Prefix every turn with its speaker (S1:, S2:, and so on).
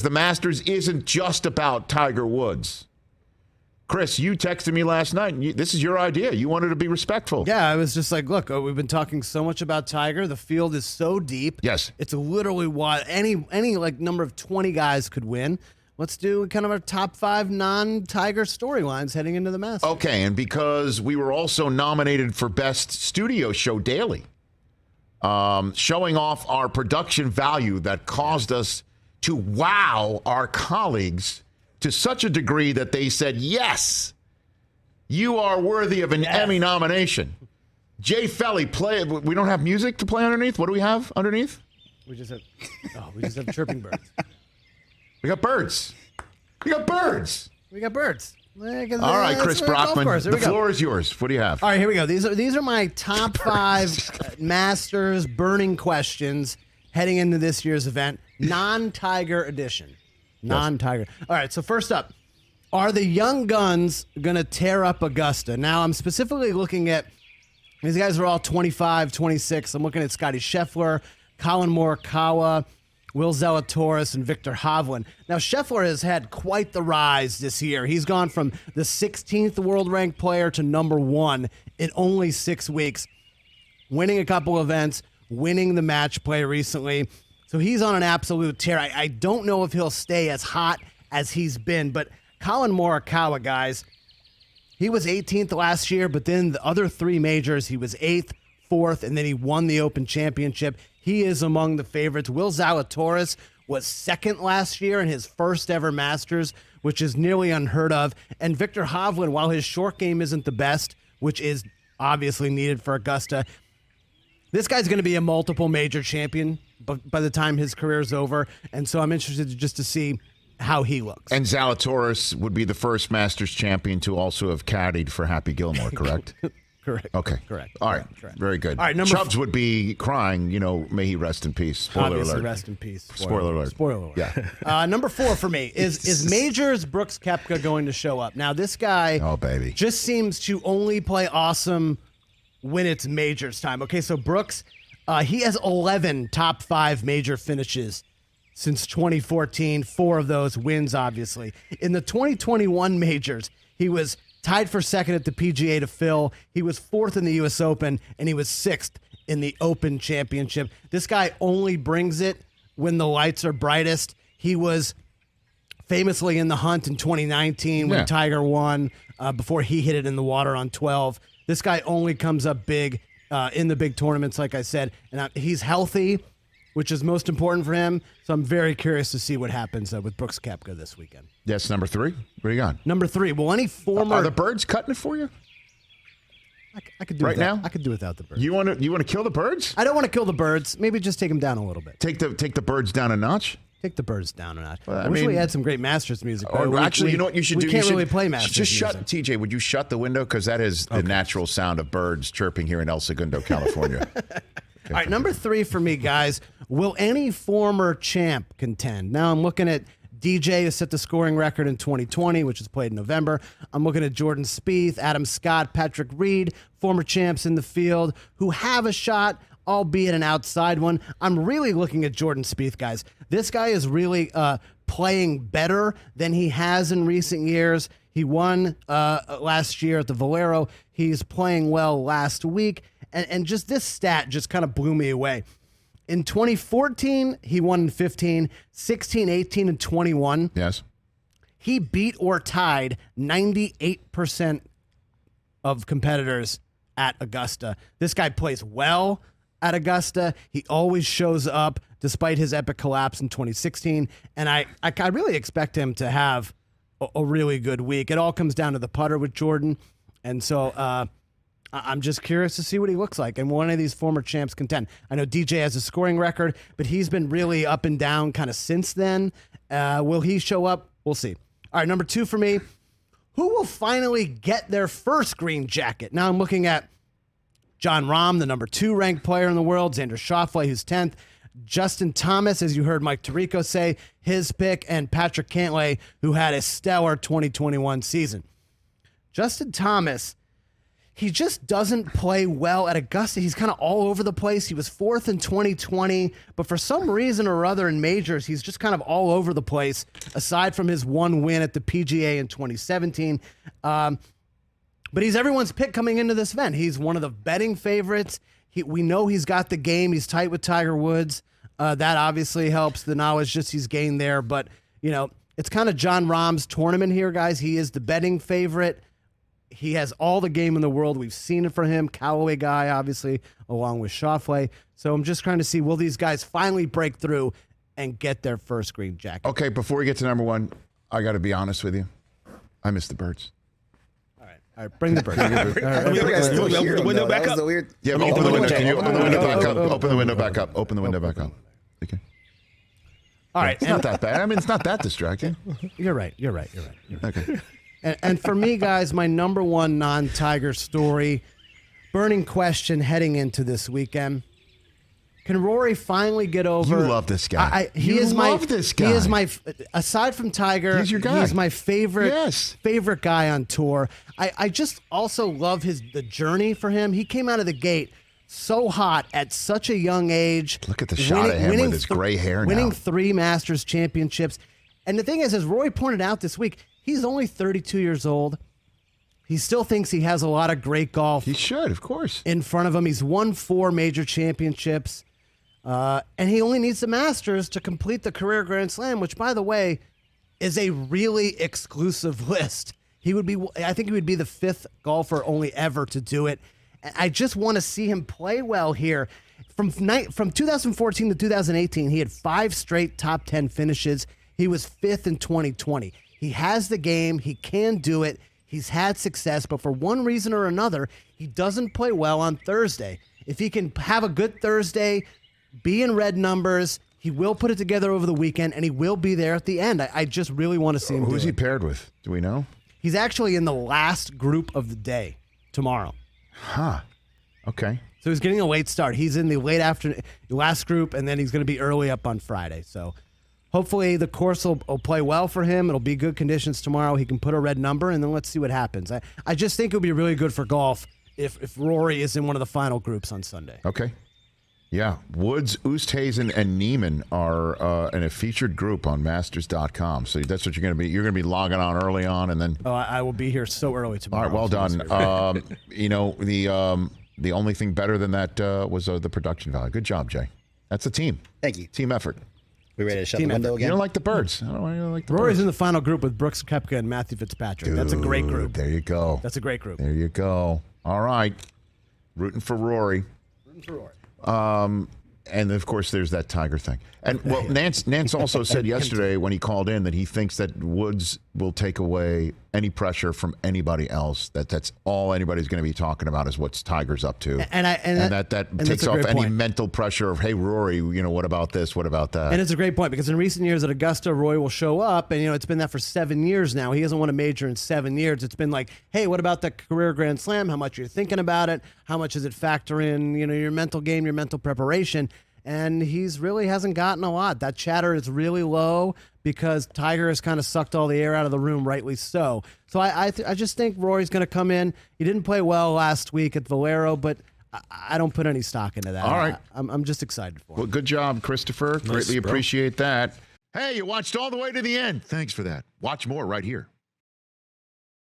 S1: The Masters isn't just about Tiger Woods. Chris, you texted me last night, and this is your idea. You wanted to be respectful.
S2: Yeah, I was just like, look, we've been talking so much about Tiger. The field is so deep.
S1: Yes.
S2: It's literally wide. Any like number of 20 guys could win. Let's do kind of our top 5 non-Tiger storylines heading into the Masters.
S1: Okay, and because we were also nominated for Best Studio Show Daily, showing off our production value that caused us to wow our colleagues to such a degree that they said, yes, you are worthy of an Emmy nomination. Jay Felly, play. We don't have music to play underneath? What do we have underneath?
S2: We just have chirping birds.
S1: We got birds. We got birds.
S2: All
S1: right, Chris Brockman, the floor is yours. What do you have?
S2: All right, here we go. These are my top 5 Masters burning questions heading into this year's event, non-Tiger edition. Non-Tiger. All right, so first up, are the young guns going to tear up Augusta? Now, I'm specifically looking at, these guys are all 25, 26. I'm looking at Scotty Scheffler, Colin Morikawa, Will Zalatoris, and Victor Hovland. Now, Scheffler has had quite the rise this year. He's gone from the 16th world-ranked player to number 1 in only 6 weeks, winning a couple events, winning the match play recently. So he's on an absolute tear. I don't know if he'll stay as hot as he's been, but Colin Morikawa, guys, he was 18th last year, but then the other 3 majors, he was 8th, 4th, and then he won the Open Championship. He is among the favorites. Will Zalatoris was 2nd last year in his first ever Masters, which is nearly unheard of. And Victor Hovland, while his short game isn't the best, which is obviously needed for Augusta, this guy's going to be a multiple major champion by the time his career is over. And so I'm interested just to see how he looks.
S1: And Zalatoris would be the first Masters champion to also have caddied for Happy Gilmore, correct?
S2: Correct.
S1: Okay.
S2: Correct.
S1: All right.
S2: Correct.
S1: Very good.
S2: All right,
S1: Chubbs would be crying, may he rest in peace. Spoiler
S2: Obviously,
S1: alert.
S2: rest in peace.
S1: Spoiler alert.
S2: Spoiler alert.
S1: Yeah.
S2: Number 4 for me is Majors Brooks Koepka going to show up? Now, this guy just seems to only play awesome when it's Majors time. Okay, so Brooks, he has 11 top 5 major finishes since 2014. 4 of those wins, obviously. In the 2021 Majors, he was tied for 2nd at the PGA to Phil. He was 4th in the U.S. Open, and he was 6th in the Open Championship. This guy only brings it when the lights are brightest. He was famously in the hunt in 2019 when Tiger won before he hit it in the water on 12. This guy only comes up big in the big tournaments, like I said. And he's healthy, which is most important for him. So I'm very curious to see what happens with Brooks Koepka this weekend.
S1: Yes, number 3. What do you got?
S2: Number 3. Well, any former...
S1: Are the birds cutting it for you?
S2: I could do
S1: right now.
S2: I could do without the birds.
S1: You want to kill the birds?
S2: I don't want to kill the birds. Maybe just take them down a little bit.
S1: Take the birds down a notch?
S2: Take the birds down a notch.
S1: Well,
S2: I wish we had some great Masters music.
S1: Actually, you know what you should do?
S2: We can't really play Masters
S1: just
S2: music.
S1: shut, TJ, would you shut the window? Because that is the natural sound of birds chirping here in El Segundo, California.
S2: All right, number 3 for me, guys. Will any former champ contend? Now I'm looking at DJ, who set the scoring record in 2020, which was played in November. I'm looking at Jordan Spieth, Adam Scott, Patrick Reed, former champs in the field who have a shot, albeit an outside one. I'm really looking at Jordan Spieth, guys. This guy is really playing better than he has in recent years. He won last year at the Valero. He's playing well last week. And just this stat just kind of blew me away. In 2014, he won in 15, 16, 18, and 21.
S1: Yes.
S2: He beat or tied 98% of competitors at Augusta. This guy plays well at Augusta. He always shows up despite his epic collapse in 2016. And I really expect him to have a really good week. It all comes down to the putter with Jordan. And so I'm just curious to see what he looks like. And one of these former champs contend. I know DJ has a scoring record, but he's been really up and down kind of since then. Will he show up? We'll see. All right, number 2 for me. Who will finally get their first green jacket? Now I'm looking at Jon Rahm, the number 2 ranked player in the world, Xander Schauffele, who's 10th, Justin Thomas, as you heard Mike Tirico say, his pick, and Patrick Cantlay, who had a stellar 2021 season. Justin Thomas, he just doesn't play well at Augusta. He's kind of all over the place. He was 4th in 2020, but for some reason or other in majors, he's just kind of all over the place, aside from his one win at the PGA in 2017. But he's everyone's pick coming into this event. He's one of the betting favorites. We know he's got the game. He's tight with Tiger Woods. That obviously helps the knowledge just he's gained there. But, you know, it's kind of John Rahm's tournament here, guys. He is the betting favorite. He has all the game in the world. We've seen it for him. Callaway guy, obviously, along with Schauffele. So I'm just trying to see, will these guys finally break through and get their first green jacket?
S1: Okay, before we get to number one, I got to be honest with you. I miss the birds.
S2: All right, bring the birds.
S3: Window back up.
S1: Yeah, open the window. Can you open the window back up? Open the window back up. Open the window back up. Okay.
S2: All right.
S1: It's not that bad. I mean, it's not that distracting.
S2: You're right.
S1: Okay.
S2: And for me, guys, my number one non-Tiger story, burning question heading into this weekend. Can Rory finally get over?
S1: You love this guy.
S2: He is my, aside from Tiger,
S1: he's your guy.
S2: He's my favorite guy on tour. I just also love the journey for him. He came out of the gate so hot at such a young age.
S1: Look at the shot of him with his gray hair now.
S2: Winning 3 Masters championships. And the thing is, as Rory pointed out this week, he's only 32 years old. He still thinks he has a lot of great golf.
S1: He should, of course.
S2: In front of him. He's won 4 major championships. And he only needs the Masters to complete the career Grand Slam, which, by the way, is a really exclusive list. I think he would be the 5th golfer only ever to do it. I just want to see him play well here. From 2014 to 2018, he had 5 straight top 10 finishes. He was 5th in 2020. He has the game. He can do it. He's had success, but for one reason or another, he doesn't play well on Thursday. If he can have a good Thursday, be in red numbers, he will put it together over the weekend, and he will be there at the end. I just really want to see him.
S1: Who's he paired with? Do we know?
S2: He's actually in the last group of the day tomorrow.
S1: Huh. Okay.
S2: So he's getting a late start. He's in the last group, and then he's going to be early up on Friday. So hopefully the course will play well for him. It'll be good conditions tomorrow. He can put a red number, and then let's see what happens. I just think it'll be really good for golf if Rory is in one of the final groups on Sunday.
S1: Okay. Yeah. Woods, Oosthuizen, and Neiman are in a featured group on Masters.com. So that's what you're going to be. You're going to be logging on early on, and then.
S2: Oh, I will be here so early tomorrow.
S1: All right. Well done. You know, the only thing better than that was the production value. Good job, Jay. That's a team.
S3: Thank you.
S1: Team effort.
S3: We ready to shut the window again?
S1: You don't like the birds. I don't like the
S2: Rory's
S1: birds.
S2: in the final group with Brooks Koepka and Matthew Fitzpatrick.
S1: Dude,
S2: that's a great group.
S1: There you go.
S2: That's a great group.
S1: There you go. All right. Rooting for Rory. And of course, there's that Tiger thing. And well, Nance also said yesterday when he called in that he thinks that Woods will take away any pressure from anybody else. That's all anybody's going to be talking about is what's Tiger's up to. And that takes off any mental pressure of, hey, Rory, you know, what about this? What about that?
S2: And it's a great point because in recent years at Augusta, Rory will show up, and you know it's been that for 7 years now. He hasn't won a major in 7 years. It's been like, hey, what about the career Grand Slam? How much you're thinking about it? How much does it factor in? You know, your mental game, your mental preparation. And he's really hasn't gotten a lot. That chatter is really low because Tiger has kind of sucked all the air out of the room, rightly so. So I just think Rory's going to come in. He didn't play well last week at Valero, but I don't put any stock into that.
S1: All right.
S2: I'm just excited for him.
S1: Well, good job, Christopher. Greatly appreciate that. Hey, you watched all the way to the end. Thanks for that. Watch more right here.